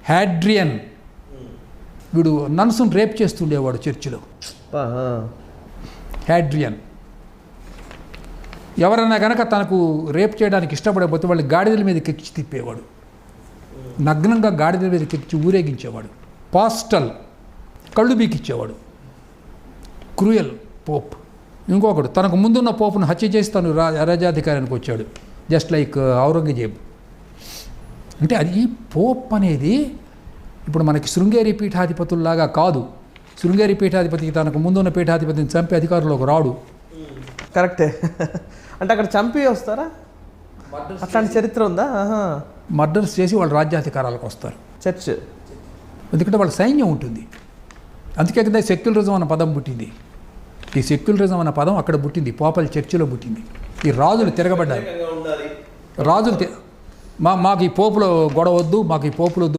హ్యాడ్రియన్ వీడు నన్సును రేప్ చేస్తుండేవాడు చర్చిలో. హ్యాడ్రియన్ ఎవరన్నా కనుక తనకు రేప్ చేయడానికి ఇష్టపడకపోతే వాళ్ళు గాడిదల మీదకి ఎక్కి తిప్పేవాడు, నగ్నంగా గాడిదల మీదకి ఎక్కి ఊరేగించేవాడు. పాస్టల్ కళ్ళు బీకిచ్చేవాడు. Cruel Pope. ఇంకొకడు తనకు ముందున్న పోపును హత్య చేసి తను రాజ్యాధికారానికి వచ్చాడు, జస్ట్ లైక్ ఔరంగజేబ్. అంటే అది పోప్ అనేది ఇప్పుడు మనకి శృంగేరి పీఠాధిపతుల్లాగా కాదు. శృంగేరి పీఠాధిపతికి తనకు ముందున్న పీఠాధిపతిని చంపి అధికారంలోకి రాడు. కరెక్టే. అంటే అక్కడ చంపి వస్తారా? అట్లాంటి చరిత్ర ఉందా? మర్డర్స్ చేసి వాళ్ళు రాజ్యాధికారాలకు వస్తారు. చర్చ్ ఎందుకంటే వాళ్ళ సైన్యం ఉంటుంది. అందుకే కదా సెక్యులరిజం అన్న పదం పుట్టింది. ఈ సెక్యులరిజం అన్న పదం అక్కడ పుట్టింది, పోపల చర్చిలో పుట్టింది. ఈ రాజులు తిరగబడ్డారు. రాజులు మాకు ఈ పోపులో గొడవ వద్దు, మాకు ఈ పోపులు